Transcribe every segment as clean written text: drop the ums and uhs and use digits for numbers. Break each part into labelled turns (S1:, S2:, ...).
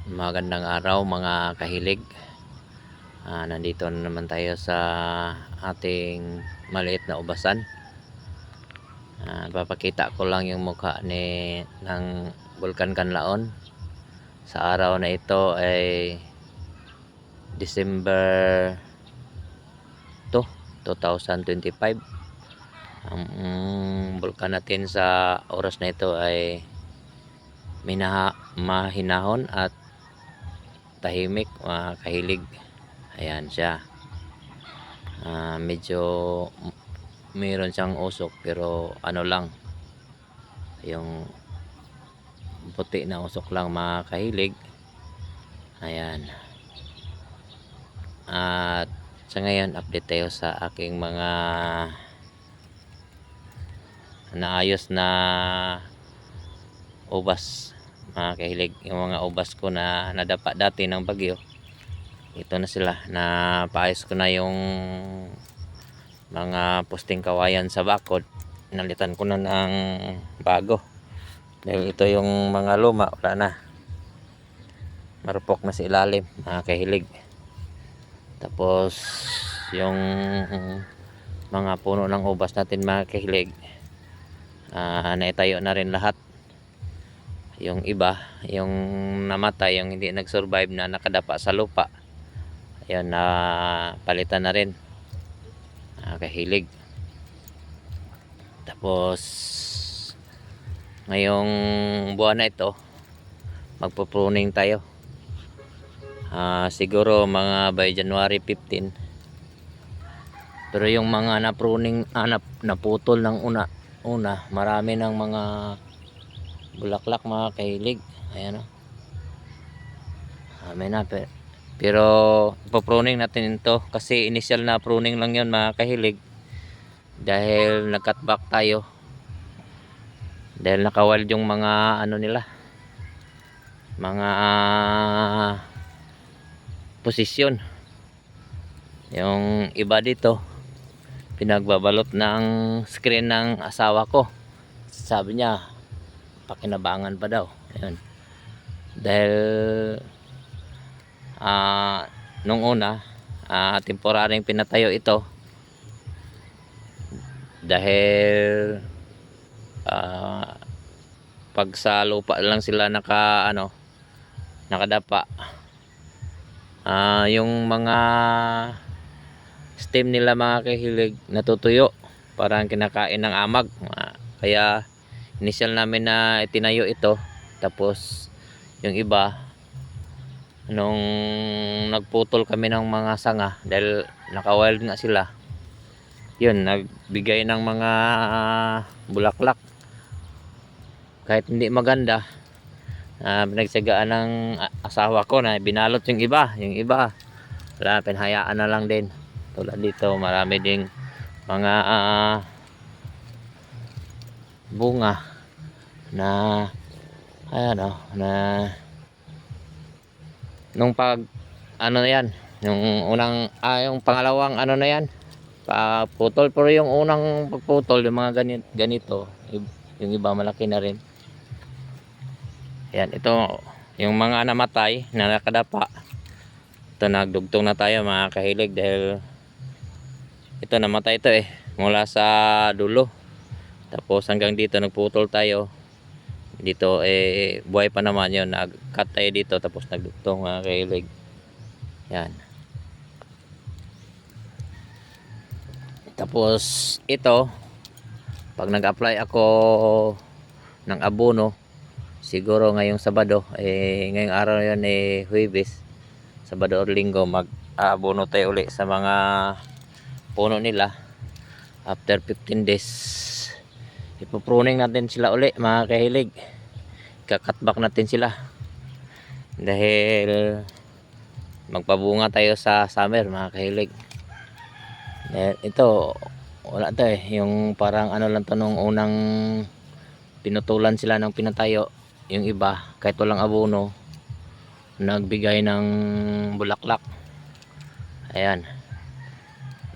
S1: Magandang araw mga kahilig. Nandito na naman tayo sa ating maliit na ubasan. Papakita ko lang yung mukha ng Bulkan Kanlaon. Sa araw na ito ay December 2, 2025. Ang bulkan natin sa oras na ito ay mahinahon at tahimik mga kahilig. Ayan siya. Medyo mayroon siyang usok pero ano lang, yung puti na usok lang mga kahilig. Ayan. At sa ngayon update tayo sa aking mga naayos na ubas mga kahilig. Yung mga ubas ko na nadapa dati ng bagyo, ito na sila. Napaayos ko na yung mga posting kawayan sa bakod, nalitan ko na ng bago dahil ito yung mga luma, wala na, marupok na sa ilalim mga kahilig. Tapos yung mga puno ng ubas natin mga kahilig, naitayo na rin lahat. Yung iba, yung namatay, yung hindi nag-survive na nakadapa sa lupa, ayun, na palitan na rin kahilig. Tapos ngayong buwan na ito magpo-pruning tayo, siguro mga by January 15. Pero yung mga na-pruning, naputol ng una, marami ng mga bulaklak mga kahilig. Ayan o, marami na. Pero ipopruning natin ito kasi initial na pruning lang yun mga kahilig, dahil nag-cutback tayo dahil nakawild yung mga nila, mga posisyon. Yung iba dito pinagbabalot ng screen ng asawa ko, sabi niya pakinabangan pa daw. Ayun. Dahil nung una temporaryong pinatayo ito dahil pag sa lupa lang sila nakadapa, yung mga stem nila mga kahilig natutuyo, parang kinakain ng amag. Kaya initial namin na itinayo ito. Tapos yung iba, nung nagputol kami ng mga sanga dahil naka-wild nga sila, yun, nagbigay ng mga bulaklak kahit hindi maganda. Pinagsagaan ng asawa ko na binalot yung iba wala, pinahayaan na lang din. Tulad dito, marami ding mga bunga na na nung yan, yung unang yung pangalawang na yan putol. Pero yung unang pagputol, yung mga ganito, yung iba malaki na rin. Yan, ito yung mga namatay na nakadapa. Ito, nagdugtong na tayo mga kahilig dahil ito namatay ito mula sa dulo, tapos hanggang dito nagputol tayo. Dito buhay pa naman yun, nag-cut tayo dito tapos nagdugtong mga kahilig. Yan. Tapos ito, pag nag-apply ako ng abono, siguro ngayong Sabado, ngayong araw yun Huwebes, Sabado o Linggo, mag-abono tayo uli sa mga puno nila. After 15 days ipopruning natin sila uli mga kahilig, kakatback natin sila dahil magpabunga tayo sa summer mga kahilig. Dahil ito, wala to yung parang lang to, nung unang pinutulan sila ng pinatayo, yung iba kahit walang abono nagbigay ng bulaklak. Ayan.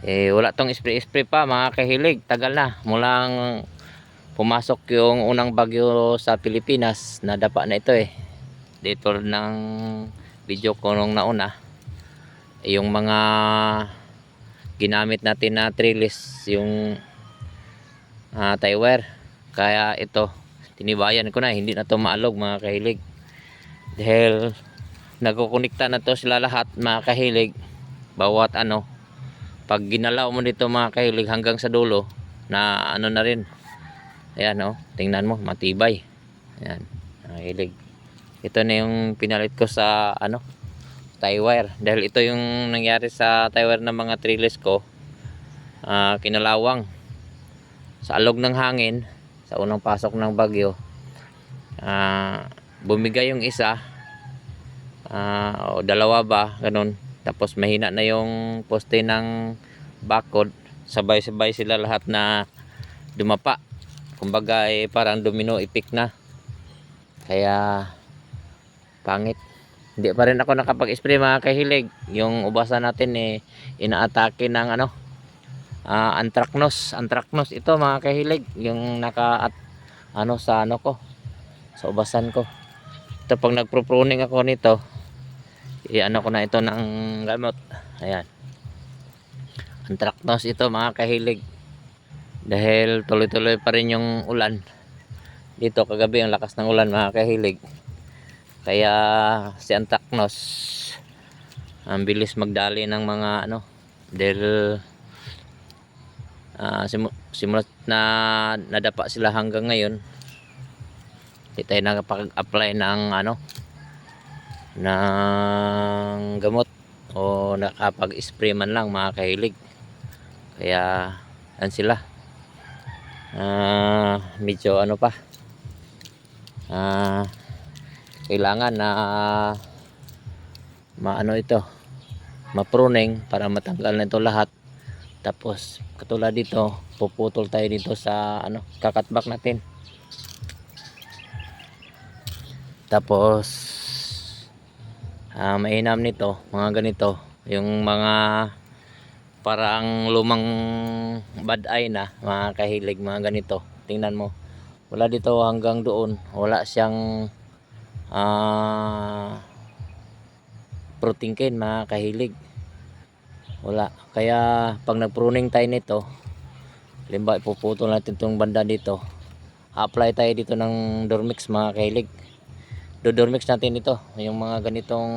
S1: Wala tong spray pa mga kahilig, tagal na mulang pumasok yung unang bagyo sa Pilipinas, nadapa na ito dito ng video ko nung nauna, yung mga ginamit natin na trellis, yung tie wire. Kaya ito, tinibayan ko na, hindi na to maalog mga kahilig. Dahil nagkukunikta na to sila lahat mga kahilig. Bawat ano, pag ginalaw mo dito mga kahilig hanggang sa dulo, na ano na rin. Ayan oh, tingnan mo, matibay. Ayan, mga kahilig. Ito na yung pinalit ko sa ano, tie wire. Dahil ito yung nangyari sa tie wire ng mga trellis ko. Kinalawang sa alog ng hangin, sa unang pasok ng bagyo. Bumigay yung isa, o dalawa ba, ganun. Tapos mahina na yung poste ng bakod, sabay-sabay sila lahat na dumapa. Kumbaga parang domino effect na. Kaya pangit. Hindi pa rin ako nakapag-spray mga kahilig. Yung ubasan natin inaatake ng ano, anthracnose ito mga kahilig, yung naka ano sa ano ko, sa ubasan ko. Ito pag nagpro-pruning ako nito, ano ko na ito ng gamot. Ayan, anthracnose ito mga kahilig. Dahil tuloy-tuloy pa rin yung ulan dito kagabi, ang lakas ng ulan mga kahilig. Kaya si anthracnose ang bilis magdali ng mga ano, dahil simulat na nadapa sila hanggang ngayon, hindi tayo nakapag-apply ng ano, ng gamot o nakapag-spray man lang mga kahilig. Kaya yan sila, medyo ano pa, kailangan na maano ito, mapruning para matanggal na ito lahat. Tapos katulad dito, puputol tayo dito sa ano, kakatback natin. Tapos mainam nito mga ganito, yung mga parang lumang bad eye na mga kahilig, mga ganito. Tingnan mo, wala dito hanggang doon, wala siyang protein cane mga kahilig, wala. Kaya pag nagpruning tayo nito, halimbawa ipuputol natin itong banda dito, apply tayo dito ng Dormix mga kahilig. Dormix natin ito, yung mga ganitong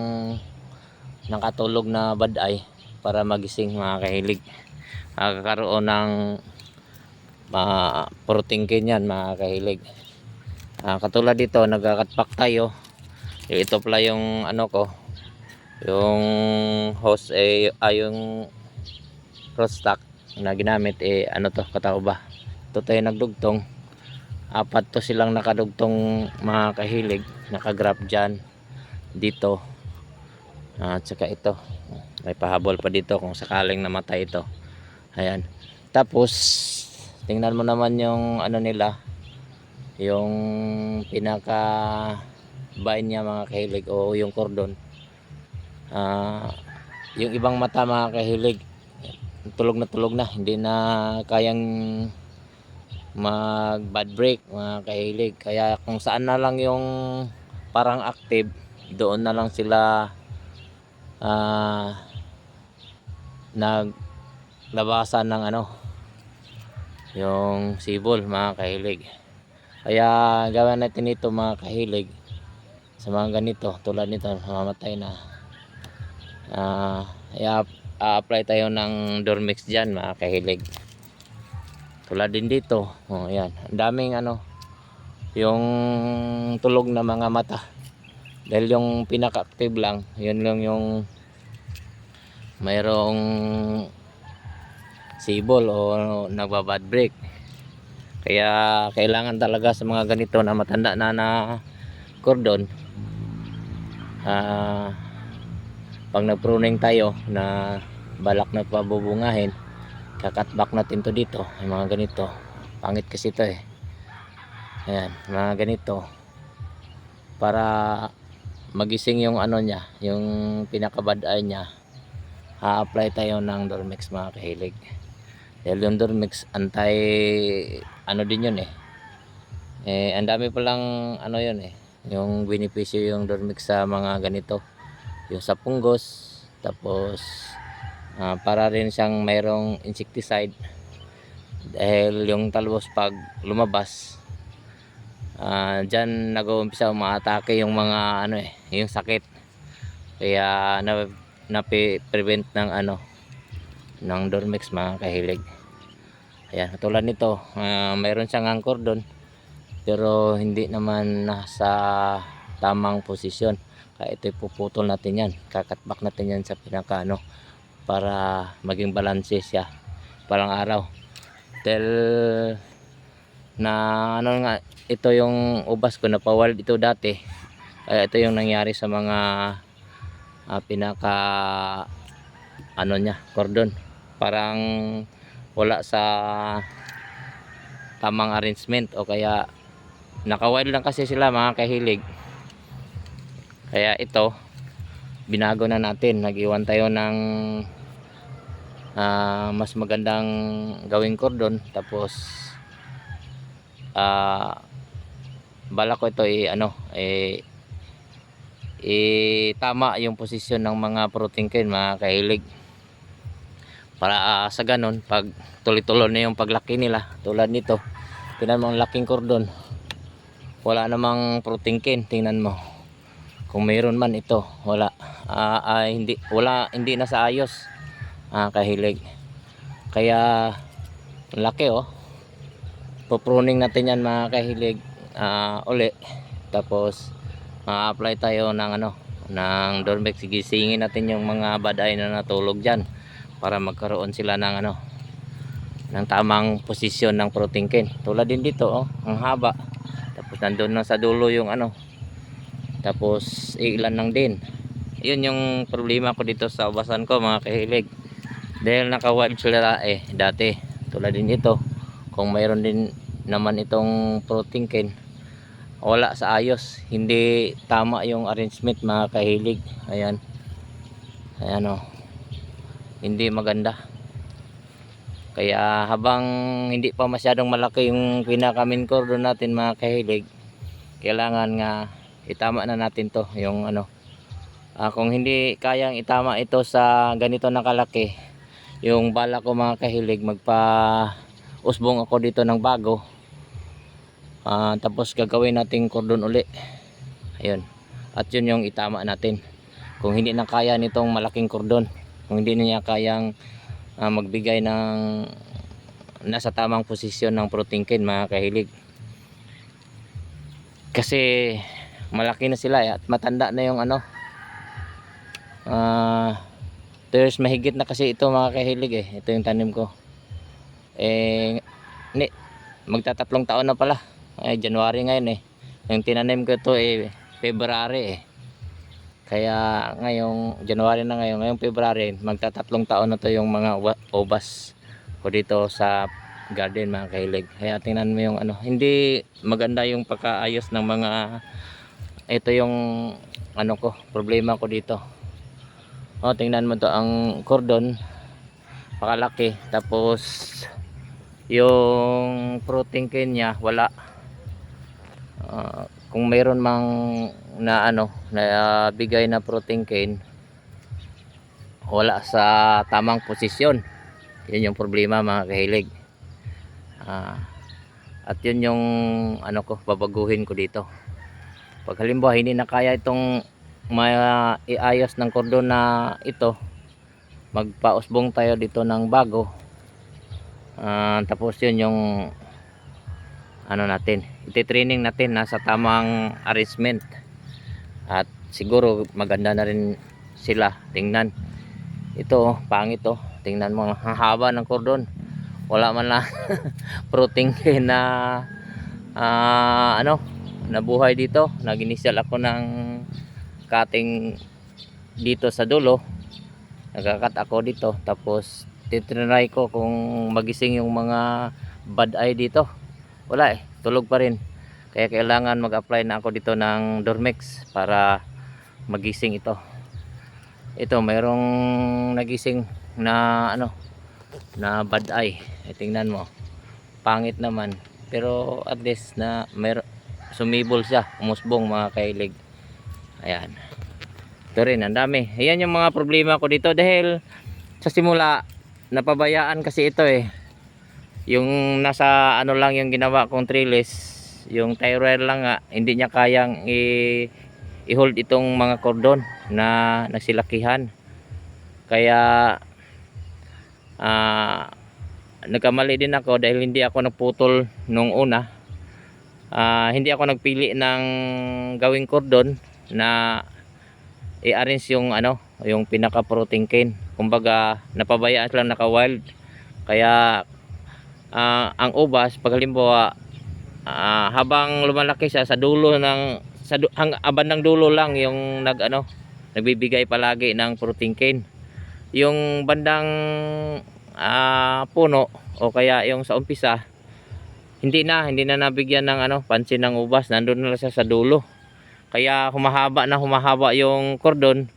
S1: nakatulog na bad eye, para magising mga kahilig. Kakaroon ng protein cane yan mga kahilig. Katulad dito, nagkakatpak tayo. Ito pala yung ano ko, yung hose yung crossstock na ginamit ano to, katao ba, ito tayo nagdugtong, apat to silang nakadugtong mga kahilig, nakagrap dyan dito, at saka ito may pahabol pa dito kung sakaling namatay ito. Ayan, tapos tingnan mo naman yung ano nila, yung pinaka vine niya mga kahilig, o yung cordon. Yung ibang mata mga kahilig, tulog na, hindi na kayang mag bad break mga kahilig. Kaya kung saan na lang yung parang active, doon na lang sila naglabasan ng ano, yung sibol mga kahilig. Kaya gawin natin ito mga kahilig, sa mga ganito tulad nito mamatay na, apply tayo ng Dormix dyan mga kahilig. Tulad din dito, ayan, ang daming ano, yung tulog na mga mata. Dahil yung pinaka-active lang, yun lang yung mayroong sibol o nagbabad break. Kaya kailangan talaga sa mga ganito na matanda na cordon, pag nagpruning tayo na balak na pabubungahin, kakatback natin to dito, yung mga ganito. Pangit kasi ito ayan, mga ganito, para magising yung ano niya, yung pinaka-bad eye niya. Ha-apply tayo ng Dormix mga kahilig. Dahil yung Dormix anti ano din yun ang dami palang ano yun yung benepisyo yung Dormix sa mga ganito, yung sa punggos. Tapos para rin siyang mayroong insecticide, dahil yung talbos pag lumabas, dyan nag-uumpisa umaatake yung mga ano yung sakit. Kaya na-prevent ng ng Dormix, mga kahilig. Ayan, tulad nito, mayroon siyang angkor doon, pero hindi naman nasa tamang posisyon. Kaya ito ipuputol natin yan, kakatback natin yan sa pinaka para maging balanse siya parang araw. Dahil na nga, ito yung ubas ko, napawal ito dati. Kaya ito yung nangyari sa mga pinaka niya, cordon. Parang wala sa tamang arrangement, o kaya naka-wild lang kasi sila, mga kahilig. Kaya ito binago na natin, nag-iwan tayo ng mas magandang gawing cordon. Tapos bala ko ito tama yung posisyon ng mga protein cane, mga kahilig, para sa ganun pag tuloy-tuloy na yung paglaki nila. Tulad nito, tingnan mo ang laking cordon, wala namang protein cane. Tingnan mo, kung mayroon man, ito wala. Hindi na sa ayos, kahilig. Kaya laki pupruning natin yan, mga kahilig, uli. Tapos apply tayo ng ng Dormex. Gisingin natin yung mga baday na natulog dyan, para magkaroon sila ng ng tamang posisyon ng protein cane. Tulad din dito, ang haba. Tapos nandun na sa dulo yung tapos ilan lang din. Yun yung problema ko dito sa ubasan ko, mga kahilig, dahil naka-wild sila dati. Tulad din ito, kung mayroon din naman itong protein cane, wala sa ayos, hindi tama yung arrangement, mga kahilig. Ayan, hindi maganda. Kaya habang hindi pa masyadong malaki yung pinaka-main cordon natin, mga kahilig, kailangan nga itama na natin to, yung kung hindi kayang itama ito sa ganito na kalaki, yung bala ko, mga kahilig, magpa-usbong ako dito ng bago. Tapos gagawin nating cordon uli. Ayun, at yun yung itama natin. Kung hindi na kaya nitong malaking cordon, kung hindi niya kayang magbigay ng nasa tamang posisyon ng protein cane, mga kahilig, kasi malaki na sila at matanda na yung 2 years mahigit na kasi ito, mga kahilig. Ito yung tanim ko, magtatatlong taon na pala. January ngayon yung tinanim ko ito February Kaya ngayong January na, ngayong February, magtatatlong taon na to yung mga ubas ko dito sa garden, mga kahilig. Kaya tingnan mo yung hindi maganda yung pagkaayos ng mga, ito yung problema ko dito. Tingnan mo to, ang cordon pakalaki, tapos yung protein cane nya wala. Kung mayroon mang na bigay na protein cane, wala sa tamang posisyon. Yun yung problema, mga kahilig. At yun yung babaguhin ko dito. Pag halimbawa hindi na kaya itong iayos ng cordon na ito, magpausbong tayo dito ng bago. Tapos yun yung natin, iti-training natin sa tamang arrangement, at siguro maganda na rin sila tingnan. Ito pangit tingnan mo, ang haba ng cordon, wala man lang protein na nabuhay dito. Nag-initial ako ng cutting dito sa dulo, nagkakat ako dito, tapos titrinay ko kung magising yung mga bad eye dito. Wala tulog pa rin. Kaya kailangan mag-apply na ako dito ng Dormex para magising ito. Ito mayroong nagising na na bad eye. Tingnan mo, pangit naman, pero at least na sumibol siya, umusbong mga kahilig. Ayan. Ito rin, ang dami. Ayan yung mga problema ko dito dahil sa simula napabayaan kasi ito eh. Yung nasa ano lang yung ginawa kong trellis, yung tie wire lang nga, hindi niya kayang i-hold itong mga cordon na nagsilakihan. Kaya nagkamali din ako dahil hindi ako nagputol nung una. Hindi ako nagpili ng gawing cordon na i-arrange yung ano, yung pinaka protein cane. Kumbaga napabayaan lang naka-wild. Kaya ang ubas pag halimbawa habang lumalaki siya sa dulo ng bandang dulo lang yung nagbibigay palagi ng protein cane. Yung bandang puno o kaya yung sa umpisa hindi na nabigyan ng pansin ng ubas, nandun na siya sa dulo. Kaya humahaba yung cordon.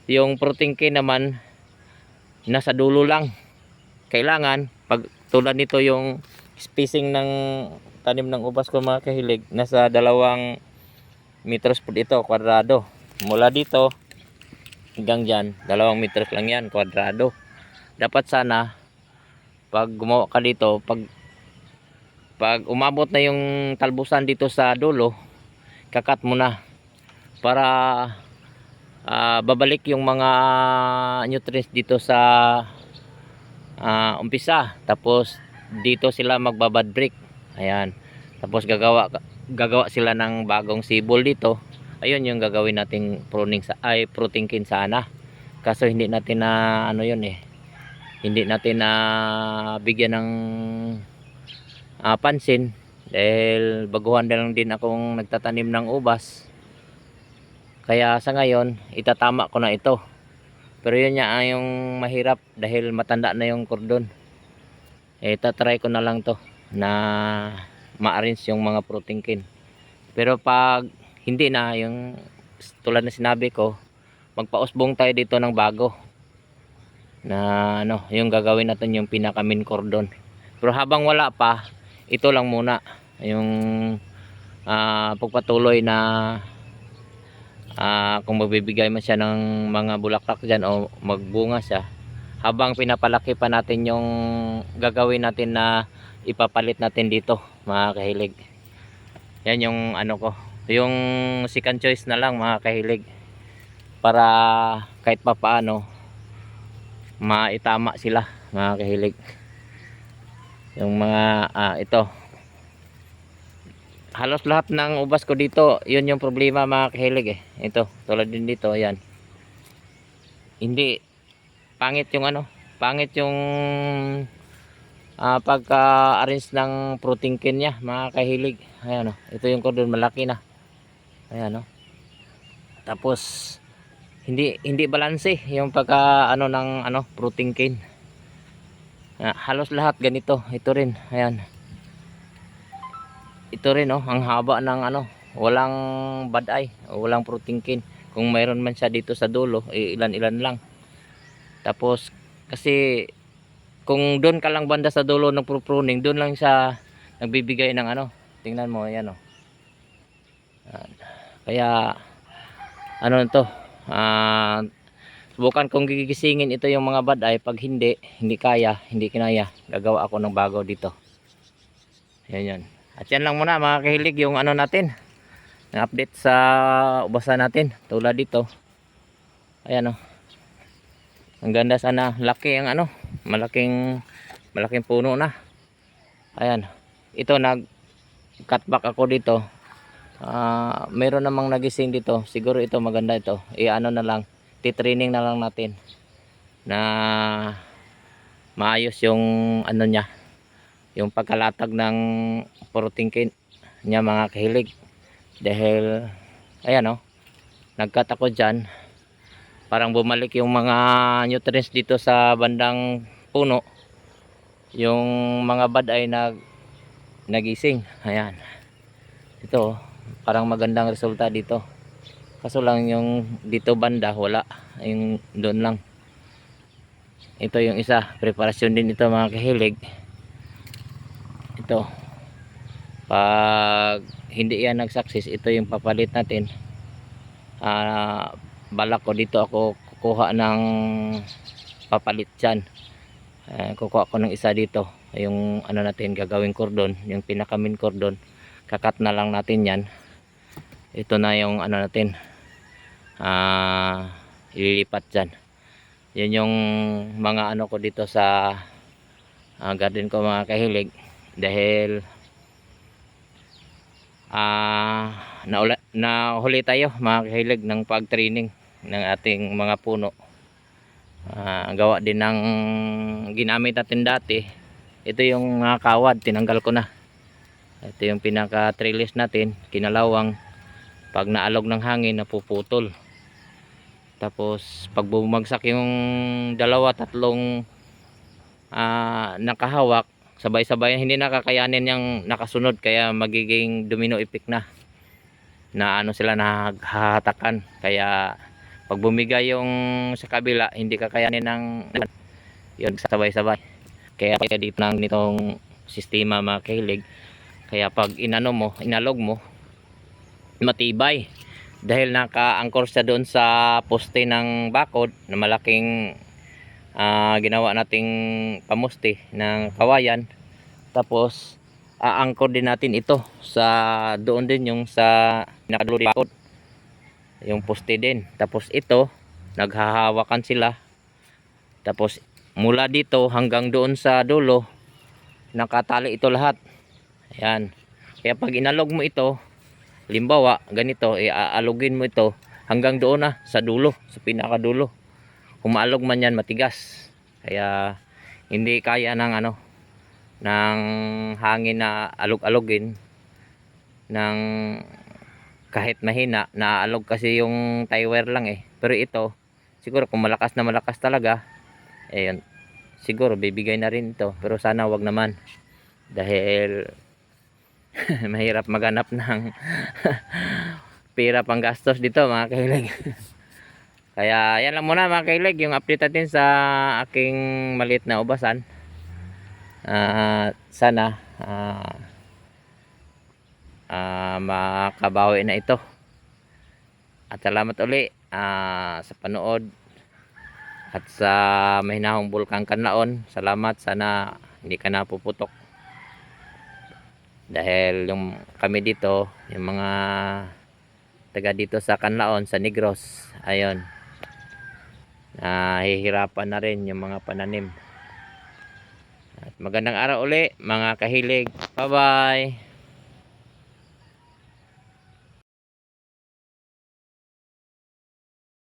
S1: Yung protein cane naman nasa dulo lang. Kailangan pag tulad nito yung spacing ng tanim ng ubas ko mga kahilig, nasa 2 meters po ito kwadrado. Mula dito hanggang dyan 2 meters lang yan kwadrado. Dapat sana pag gumawa ka dito, pag umabot na yung talbusan dito sa dulo, kakat mo na para babalik yung mga nutrients dito sa umpisa. Tapos dito sila magbabad break. Ayan. Tapos gagawa sila ng bagong sibol dito. Ayun yung gagawin nating protein cane sana. Kaso hindi natin na hindi natin na bigyan ng pansin dahil baguhan na lang din akong nagtatanim ng ubas. Kaya sa ngayon itatama ko na ito. Pero yun nga yung mahirap dahil matanda na yung cordon. Itatry ko na lang to na ma-arrange yung mga protein cane. Pero pag hindi na, yung tulad na sinabi ko, magpausbong tayo dito ng bago na yung gagawin natin yung pinaka main cordon. Pero habang wala pa, ito lang muna yung pagpatuloy na kung magbibigay man siya ng mga bulaklak dyan o magbunga siya, habang pinapalaki pa natin yung gagawin natin na ipapalit natin dito mga kahilig. Yan yung ko, yung second choice na lang mga kahilig, para kahit pa paano maitama sila mga kahilig. Yung mga ito, halos lahat ng ubas ko dito, yun yung problema mga kahilig Ito, tulad din dito, ayan. Hindi, pangit yung pangit yung pagka-arrange ng protein cane niya mga kahilig. Ayan ito yung cordon, malaki na. Ayan Tapos, hindi balanse yung pagka ng protein cane. Halos lahat ganito, ito rin, ayan. Ito rin ang haba ng walang bad eye, walang protein cane. Kung mayroon man siya dito sa dulo, ilan-ilan lang. Tapos kasi kung doon ka lang banda sa dulo ng pruning, doon lang siya nagbibigay ng tingnan mo, ayan Kaya to, subukan kong gigisingin ito yung mga bad eye. Pag hindi kinaya, gagawa ako ng bago dito. Yan. At yan lang muna mga kahilig yung natin, ng update sa ubasan natin. Tulad dito, ayan ang ganda sana, laki ang malaking puno na. Ayan, ito nag cut back ako dito. Meron namang nagising dito, siguro ito maganda ito. Na lang, titraining na lang natin na maayos yung niya, yung pagkalatag ng protein cane niya mga kahilig. Dahil ayan nagkat ako dyan, parang bumalik yung mga nutrients dito sa bandang puno. Yung mga bad ay nagising. Ayan, ito parang magandang resulta dito. Kaso lang yung dito banda wala, yung doon lang. Ito yung isa, preparasyon din ito mga kahilig. Ito Pag hindi yan nag-success, ito yung papalit natin. Balak ko dito ako kukuha ng papalit dyan. Kukuha ko ng isa dito, yung ano natin gagawing cordon, yung pinaka main cordon. Kakat na lang natin yan. Ito na yung ano natin, ililipat dyan. Yun yung mga ano ko dito sa garden ko mga kahilig. Dahil nahuli tayo mga kahilig ng pag-training ng ating mga puno. Gawa din ng ginamit natin dati. Ito yung mga kawad, tinanggal ko na. Ito yung pinaka trellis natin, kinalawang. Pag naalog ng hangin, napuputol. Tapos pag bumagsak yung dalawa, tatlong nakahawak, sabay-sabay hindi nakakayanin yung nakasunod, kaya magiging domino effect na ano sila, naghahatakan. Kaya pag bumigay yung sa kabila, hindi kakayanin ng yun, sabay-sabay. Kaya dito nang nitong sistema mga kahilig. Kaya pag inalog mo, matibay. Dahil naka-angkor siya doon sa poste ng bakod na malaking ginawa nating pamuste ng kawayan. Tapos aangkor din natin ito sa doon din, yung sa nakadulo bakod, yung poste din. Tapos ito naghahawakan sila. Tapos mula dito hanggang doon sa dulo, nakatali ito lahat. Ayan. Kaya pag inalog mo ito, limbawa ganito, aalugin mo ito hanggang doon na sa dulo, sa pinakadulo. Humaalog man yan, matigas. Kaya hindi kaya ng ng hangin na alog-alogin ng kahit mahina. Naaalog kasi yung tie wire lang Pero ito, siguro kung malakas na malakas talaga, ayun, siguro bibigay na rin ito. Pero sana wag naman, dahil mahirap maghanap ng pira pang gastos dito mga kahilig. Kaya yan lang muna mga kahilig, yung update natin sa aking maliit na ubasan. Sana makabawi na ito. At salamat uli sa panood at sa mahinahong Bulkang Kanlaon. Salamat, sana hindi ka napuputok. Dahil yung kami dito, yung mga taga dito sa Kanlaon, sa Negros, ayun, hihirapan na rin yung mga pananim. At magandang araw uli mga kahilig. Bye bye.